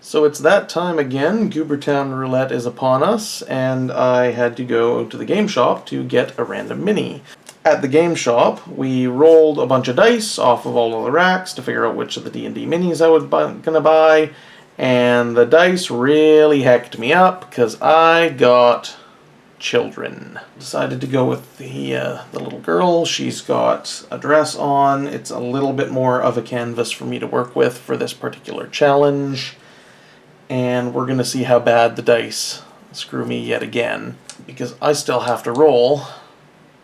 So it's that time again. Goobertown Roulette is upon us, and I had to go to the game shop to get a random mini. At the game shop, we rolled a bunch of dice off of all of the racks to figure out which of the D&D minis I was gonna buy, and the dice really hecked me up because I got children. Decided to go with the little girl. She's got a dress on. It's a little bit more of a canvas for me to work with for this particular challenge. And we're going to see how bad the dice screw me yet again, because I still have to roll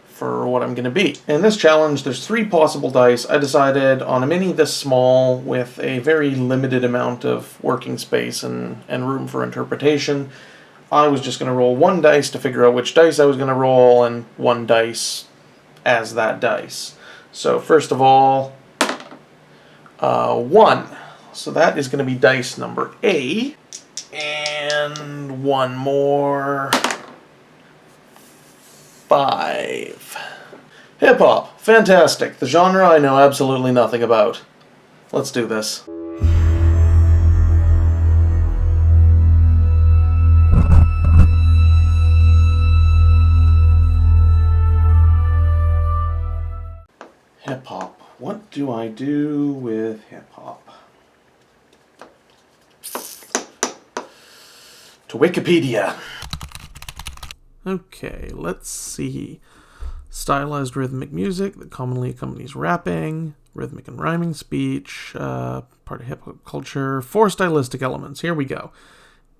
for what I'm going to be. In this challenge, there's 3 possible dice. I decided on a mini this small with a very limited amount of working space and room for interpretation. I was just going to roll 1 dice to figure out which dice I was going to roll, and 1 dice as that dice. So first of all, 1. So that is going to be dice number A. And 1 more. 5. Hip-hop. Fantastic. The genre I know absolutely nothing about. Let's do this. Hip-hop. What do I do with hip-hop? To Wikipedia. Okay, let's see. Stylized rhythmic music that commonly accompanies rapping, rhythmic and rhyming speech, part of hip-hop culture, 4 stylistic elements. Here we go.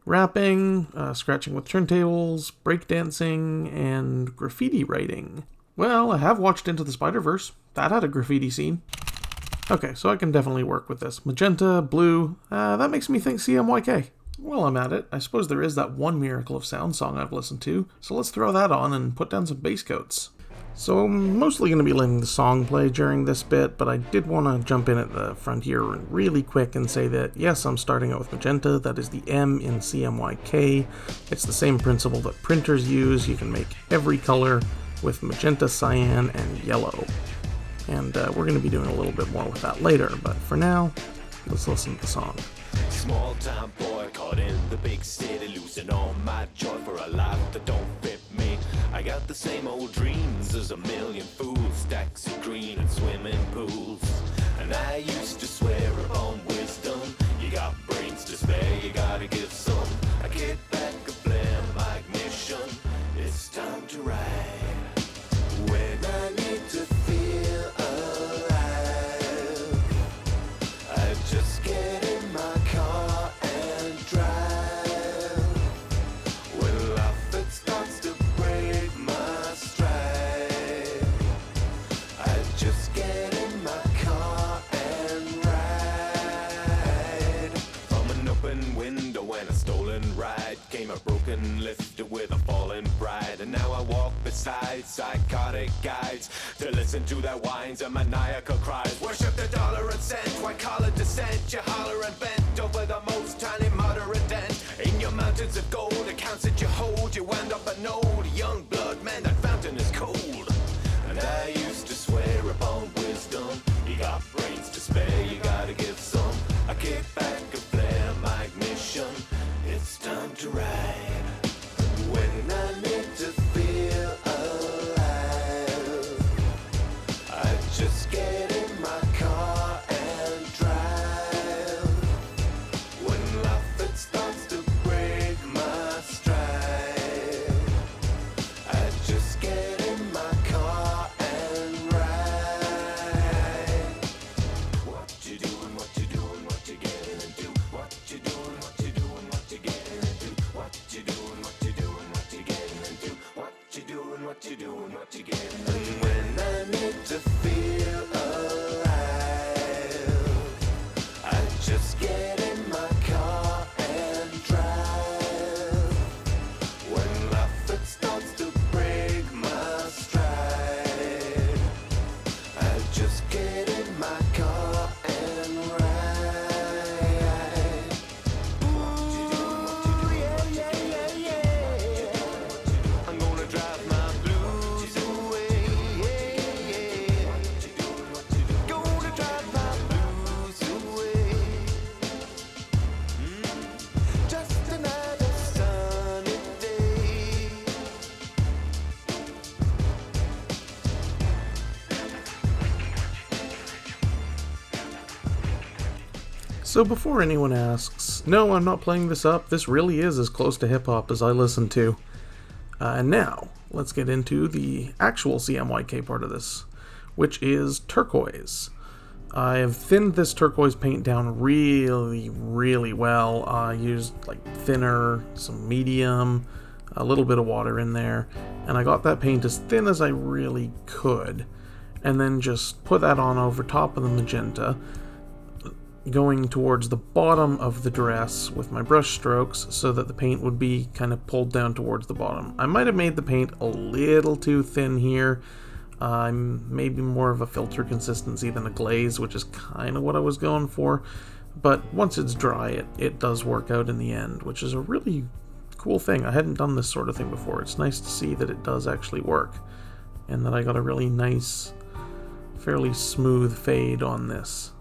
Rapping, scratching with turntables, breakdancing, and graffiti writing. Well, I have watched Into the Spider-Verse. That had a graffiti scene. Okay, so I can definitely work with this. Magenta, blue, that makes me think CMYK. While I'm at it, I suppose there is that one Miracle of Sound song I've listened to, so let's throw that on and put down some bass coats. So I'm mostly going to be letting the song play during this bit, but I did want to jump in at the front here really quick and say that yes, I'm starting out with magenta. That is the M in CMYK. It's the same principle that printers use. You can make every color with magenta, cyan, and yellow. And we're going to be doing a little bit more with that later, but for now, let's listen to the song. Small time boy caught in the big city, losing all my joy for a life that don't fit me. I got the same old dreams as a million fools, stacks of green and swimming pools. And I used to swear upon wisdom, you got brains to spare, you gotta give some. I get back a flare, my ignition, it's time to ride. When I need to feel alive, I just get in my car and drive. When life it starts to break my stride, I just get in my car and ride. From an open window and a stolen ride came a broken lifter with a fallen bride. And now I walk beside psychotic guides to listen to their whines and maniacal cries. Worship the dollar and cent, white collar descent. You holler and bent over the most tiny moderate dent. In your mountains of gold, accounts that you hold, you wound up an old young blood man. That fountain is cold. And I used to swear upon wisdom, you got brains to spare, you gotta give some. I kick back a flare, my ignition, it's time to ride. When I need to feel alive, I just get in my car and drive. When life it starts to break my stride, I just get in my car and ride. What you doing, what you doing, what you getting into? What you doing, what you doing, what you getting into? What So before anyone asks, no, I'm not playing this up. This really is as close to hip-hop as I listen to. And now, let's get into the actual CMYK part of this, which is turquoise. I have thinned this turquoise paint down really well. I used like thinner, some medium, a little bit of water in there, and I got that paint as thin as I really could, and then just put that on over top of the magenta, going towards the bottom of the dress with my brush strokes so that the paint would be kind of pulled down towards the bottom. I might have made the paint a little too thin here. Maybe more of a filter consistency than a glaze, which is kind of what I was going for. But once it's dry, it does work out in the end, which is a really cool thing. I hadn't done this sort of thing before. It's nice to see that it does actually work, and that I got a really nice, fairly smooth fade on this.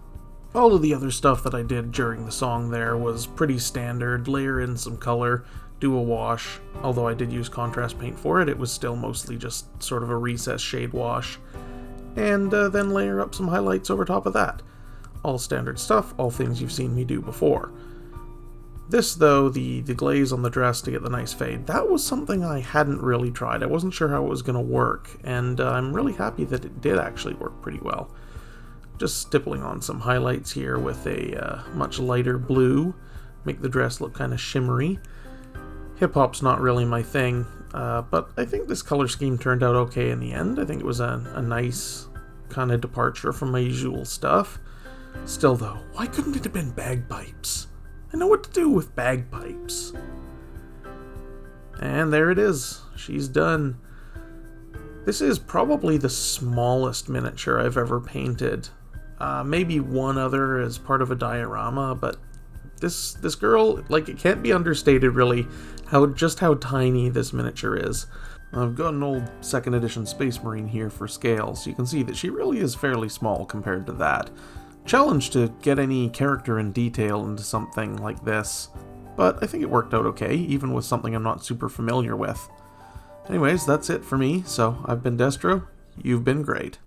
All of the other stuff that I did during the song there was pretty standard. Layer in some color, do a wash. Although I did use contrast paint for it, it was still mostly just sort of a recessed shade wash. And then layer up some highlights over top of that. All standard stuff, all things you've seen me do before. This, though, the glaze on the dress to get the nice fade, that was something I hadn't really tried. I wasn't sure how it was going to work, and I'm really happy that it did actually work pretty well. Just stippling on some highlights here with a much lighter blue, make the dress look kind of shimmery. Hip-hop's not really my thing, but I think this color scheme turned out okay in the end. I think it was a nice kind of departure from my usual stuff. Still though, why couldn't it have been bagpipes? I know what to do with bagpipes. And there it is. She's done. This is probably the smallest miniature I've ever painted. Maybe one other as part of a diorama, but this girl, like, it can't be understated really just how tiny this miniature is. I've got an old 2nd edition Space Marine here for scale, so you can see that she really is fairly small compared to that. Challenge to get any character and detail into something like this, but I think it worked out okay, even with something I'm not super familiar with. Anyways, that's it for me, so I've been Destro, you've been great.